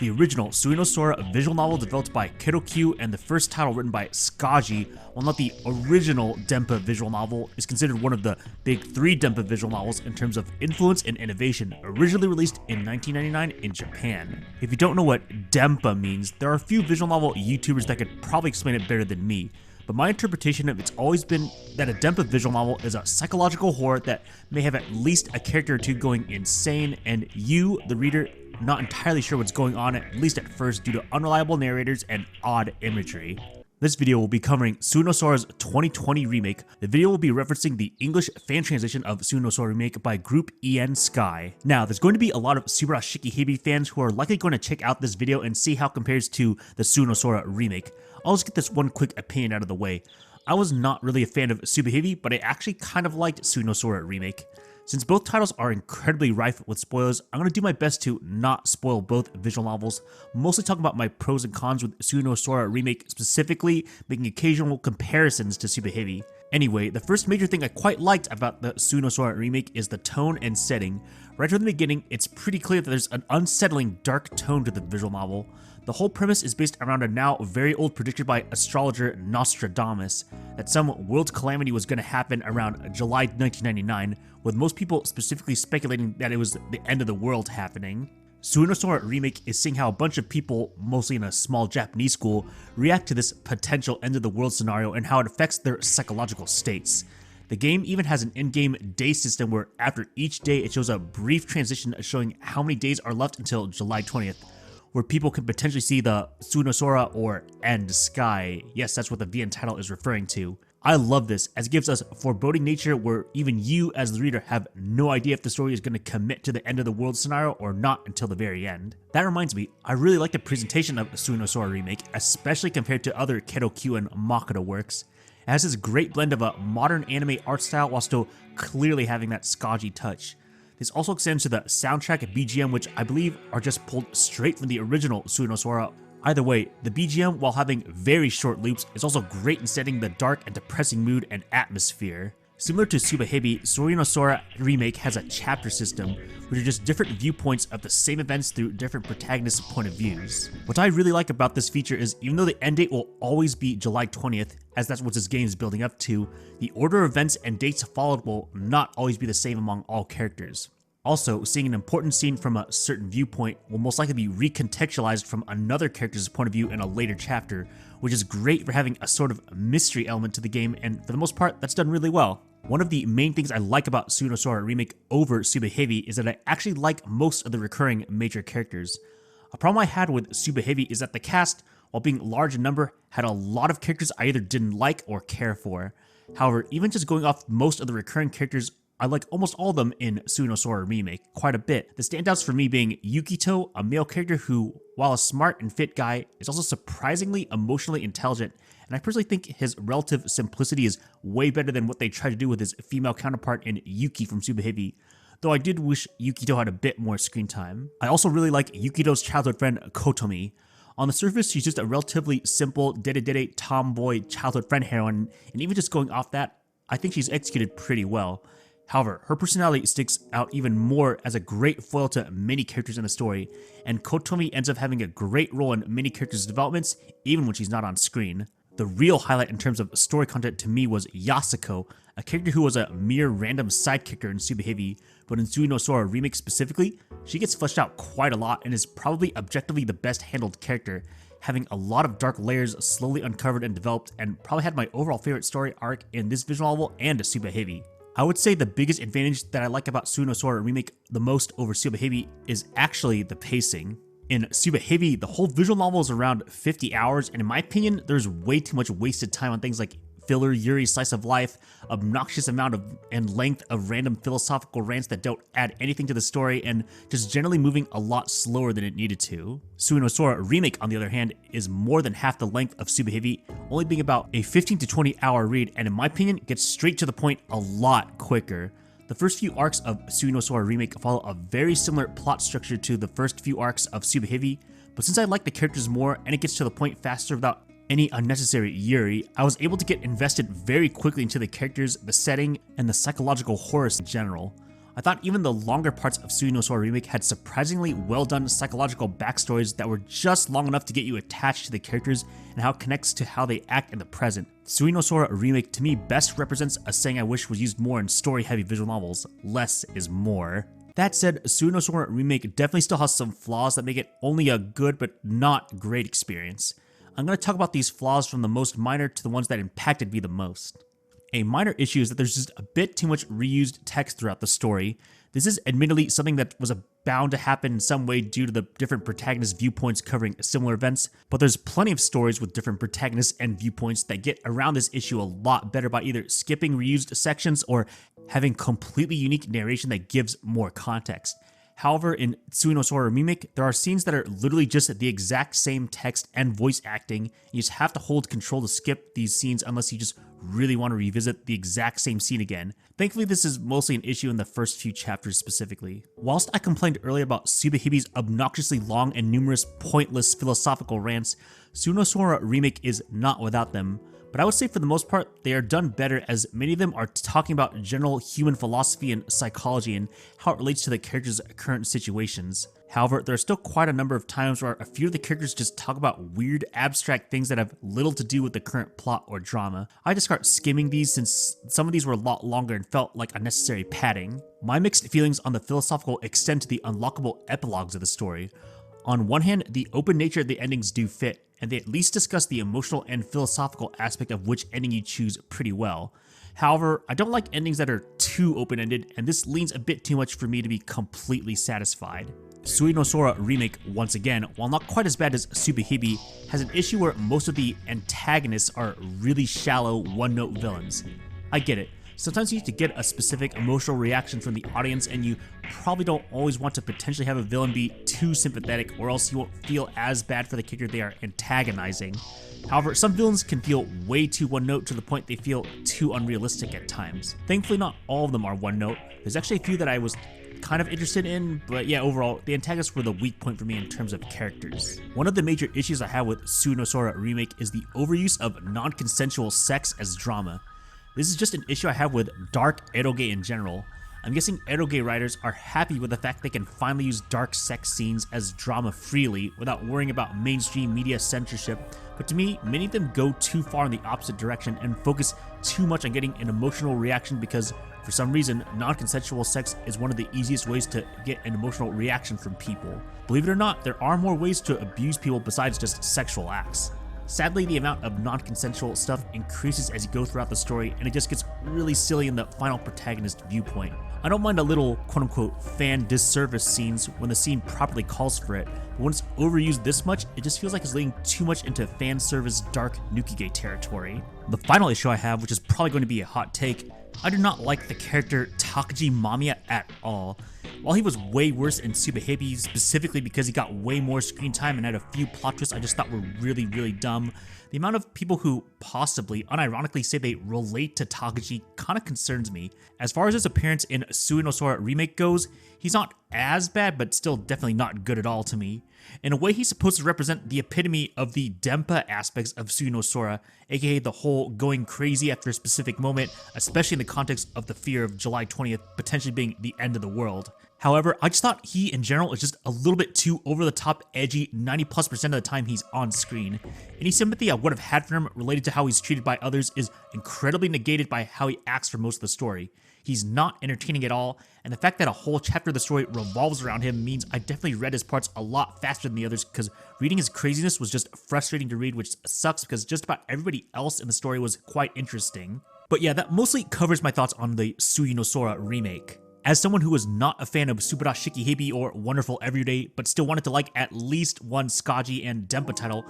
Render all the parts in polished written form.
The original Tsui no Sora visual novel developed by Q and the first title written by Sca-ji, while not the original Denpa visual novel, is considered one of the big 3 Denpa visual novels in terms of influence and innovation, originally released in 1999 in Japan. If you don't know what Denpa means, there are a few visual novel YouTubers that could probably explain it better than me. But my interpretation of it's always been that a Denpa visual novel is a psychological horror that may have at least a character or two going insane, and you, the reader, not entirely sure what's going on, at least at first, due to unreliable narrators and odd imagery. This video will be covering Tsui no Sora's 2020 remake. The video will be referencing the English fan translation of Tsui no Sora Remake by Group EN Sky. Now, there's going to be a lot of Subarashiki Hibi fans who are likely going to check out this video and see how it compares to the Tsui no Sora Remake. I'll just get this one quick opinion out of the way. I was not really a fan of Subahibi, but I actually kind of liked Tsui no Sora Remake. Since both titles are incredibly rife with spoilers, I'm going to do my best to not spoil both visual novels, mostly talking about my pros and cons with Tsui no Sora Remake, specifically making occasional comparisons to Subahibi. Anyway, the first major thing I quite liked about the Tsui no Sora Remake is the tone and setting. Right from the beginning, it's pretty clear that there's an unsettling dark tone to the visual novel. The whole premise is based around a now very old prediction by astrologer Nostradamus that some world calamity was going to happen around July 1999, with most people specifically speculating that it was the end of the world happening. Tsui no Sora Remake is seeing how a bunch of people, mostly in a small Japanese school, react to this potential end of the world scenario and how it affects their psychological states. The game even has an in-game day system where after each day it shows a brief transition showing how many days are left until July 20th. Where people can potentially see the Tsui no Sora or End Sky. Yes, that's what the VN title is referring to. I love this, as it gives us foreboding nature where even you as the reader have no idea if the story is going to commit to the end of the world scenario or not until the very end. That reminds me, I really like the presentation of Tsui no Sora Remake, especially compared to other Q and Makoto works. It has this great blend of a modern anime art style while still clearly having that Sca-ji touch. This also extends to the soundtrack BGM, which I believe are just pulled straight from the original Tsui no Sora. Either way, the BGM, while having very short loops, is also great in setting the dark and depressing mood and atmosphere. Similar to Subahibi, Tsui no Sora Remake has a chapter system, which are just different viewpoints of the same events through different protagonists' point of views. What I really like about this feature is, even though the end date will always be July 20th, as that's what this game is building up to, the order of events and dates followed will not always be the same among all characters. Also, seeing an important scene from a certain viewpoint will most likely be recontextualized from another character's point of view in a later chapter, which is great for having a sort of mystery element to the game, and for the most part, that's done really well. One of the main things I like about Tsui no Sora Remake over Subahibi is that I actually like most of the recurring major characters. A problem I had with Subahibi is that the cast, while being large in number, had a lot of characters I either didn't like or care for. However, even just going off most of the recurring characters, I like almost all of them in Tsui no Sora Remake quite a bit. The standouts for me being Yukito, a male character who, while a smart and fit guy, is also surprisingly emotionally intelligent, and I personally think his relative simplicity is way better than what they tried to do with his female counterpart in Yuki from Subahibi, though I did wish Yukito had a bit more screen time. I also really like Yukito's childhood friend Kotomi. On the surface, she's just a relatively simple, dede tomboy childhood friend heroine, and even just going off that, I think she's executed pretty well. However, her personality sticks out even more as a great foil to many characters in the story, and Kotomi ends up having a great role in many characters' developments, even when she's not on screen. The real highlight in terms of story content to me was Yasuko, a character who was a mere random side character in Subahibi, but in Tsui no Sora Remake specifically, she gets fleshed out quite a lot and is probably objectively the best handled character, having a lot of dark layers slowly uncovered and developed, and probably had my overall favorite story arc in this visual novel and Subahibi. I would say the biggest advantage that I like about Tsui no Sora Remake the most over Subahibi is actually the pacing. In Subahibi, the whole visual novel is around 50 hours, and in my opinion, there's way too much wasted time on things like filler Yuri slice of life, obnoxious amount of and length of random philosophical rants that don't add anything to the story, and just generally moving a lot slower than it needed to. Tsui no Sora Remake, on the other hand, is more than half the length of Subahibi, only being about a 15 to 20 hour read, and in my opinion, gets straight to the point a lot quicker. The first few arcs of Tsui no Sora Remake follow a very similar plot structure to the first few arcs of Subahibi, but since I like the characters more and it gets to the point faster without any unnecessary Yuri, I was able to get invested very quickly into the characters, the setting, and the psychological horror in general. I thought even the longer parts of Tsui no Sora Remake had surprisingly well done psychological backstories that were just long enough to get you attached to the characters and how it connects to how they act in the present. Tsui no Sora Remake to me best represents a saying I wish was used more in story-heavy visual novels: less is more. That said, Tsui no Sora Remake definitely still has some flaws that make it only a good but not great experience. I'm going to talk about these flaws from the most minor to the ones that impacted me the most. A minor issue is that there's just a bit too much reused text throughout the story. This is admittedly something that was bound to happen in some way due to the different protagonist viewpoints covering similar events, but there's plenty of stories with different protagonists and viewpoints that get around this issue a lot better by either skipping reused sections or having completely unique narration that gives more context. However, in Tsui no Sora Remake, there are scenes that are literally just the exact same text and voice acting. You just have to hold control to skip these scenes unless you just really want to revisit the exact same scene again. Thankfully, this is mostly an issue in the first few chapters specifically. Whilst I complained earlier about Subahibi's obnoxiously long and numerous pointless philosophical rants, Tsui no Sora Remake is not without them. But I would say for the most part, they are done better, as many of them are talking about general human philosophy and psychology and how it relates to the characters' current situations. However, there are still quite a number of times where a few of the characters just talk about weird, abstract things that have little to do with the current plot or drama. I just start skimming these since some of these were a lot longer and felt like unnecessary padding. My mixed feelings on the philosophical extend to the unlockable epilogues of the story. On one hand, the open nature of the endings do fit, and they at least discuss the emotional and philosophical aspect of which ending you choose pretty well. However, I don't like endings that are too open-ended, and this leans a bit too much for me to be completely satisfied. Tsui no Sora Remake, once again, while not quite as bad as Subahibi, has an issue where most of the antagonists are really shallow, one-note villains. I get it. Sometimes you need to get a specific emotional reaction from the audience, and you probably don't always want to potentially have a villain be too sympathetic, or else you won't feel as bad for the character they are antagonizing. However, some villains can feel way too one-note to the point they feel too unrealistic at times. Thankfully, not all of them are one-note. There's actually a few that I was kind of interested in, but yeah, overall, the antagonists were the weak point for me in terms of characters. One of the major issues I have with Tsui no Sora Remake is the overuse of non-consensual sex as drama. This is just an issue I have with dark eroge in general. I'm guessing eroge writers are happy with the fact they can finally use dark sex scenes as drama freely without worrying about mainstream media censorship, but to me, many of them go too far in the opposite direction and focus too much on getting an emotional reaction because, for some reason, non-consensual sex is one of the easiest ways to get an emotional reaction from people. Believe it or not, there are more ways to abuse people besides just sexual acts. Sadly, the amount of non-consensual stuff increases as you go throughout the story, and it just gets really silly in the final protagonist viewpoint. I don't mind a little quote-unquote fan disservice scenes when the scene properly calls for it, but when it's overused this much, it just feels like it's leading too much into fan service dark Nukige territory. The final issue I have, which is probably going to be a hot take, I do not like the character Takuji Mamia at all. While he was way worse in Subahibi, specifically because he got way more screen time and had a few plot twists I just thought were really dumb, the amount of people who possibly, unironically, say they relate to Takuji kind of concerns me. As far as his appearance in Tsui no Sora Remake goes, he's not as bad, but still definitely not good at all to me. In a way, he's supposed to represent the epitome of the Denpa aspects of Tsui no Sora, aka the whole going crazy after a specific moment, especially in the context of the fear of July 20th potentially being the end of the world. However, I just thought he in general is just a little bit too over the top edgy 90+% of the time he's on screen. Any sympathy I would have had for him related to how he's treated by others is incredibly negated by how he acts for most of the story. He's not entertaining at all, and the fact that a whole chapter of the story revolves around him means I definitely read his parts a lot faster than the others because reading his craziness was just frustrating to read, which sucks because just about everybody else in the story was quite interesting. But yeah, that mostly covers my thoughts on the Tsui no Sora remake. As someone who was not a fan of Subarashiki Hibi or Wonderful Everyday, but still wanted to like at least one Sca-ji and Denpa title,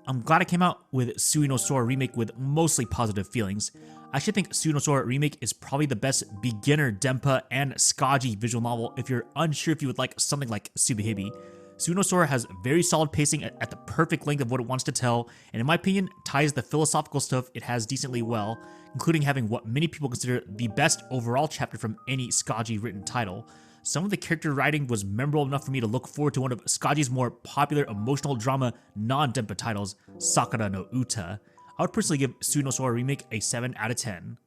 I'm glad I came out with Tsui no Sora Remake with mostly positive feelings. I actually think Tsui no Sora Remake is probably the best beginner Denpa and Sca-ji visual novel if you're unsure if you would like something like Subahibi. Tsui no Sora has very solid pacing at the perfect length of what it wants to tell, and in my opinion, ties the philosophical stuff it has decently well, including having what many people consider the best overall chapter from any Sca-ji written title. Some of the character writing was memorable enough for me to look forward to one of Sca-ji's more popular emotional drama non-Denpa titles, Sakura no Uta. I would personally give Tsui no Sora Remake a 7 out of 10.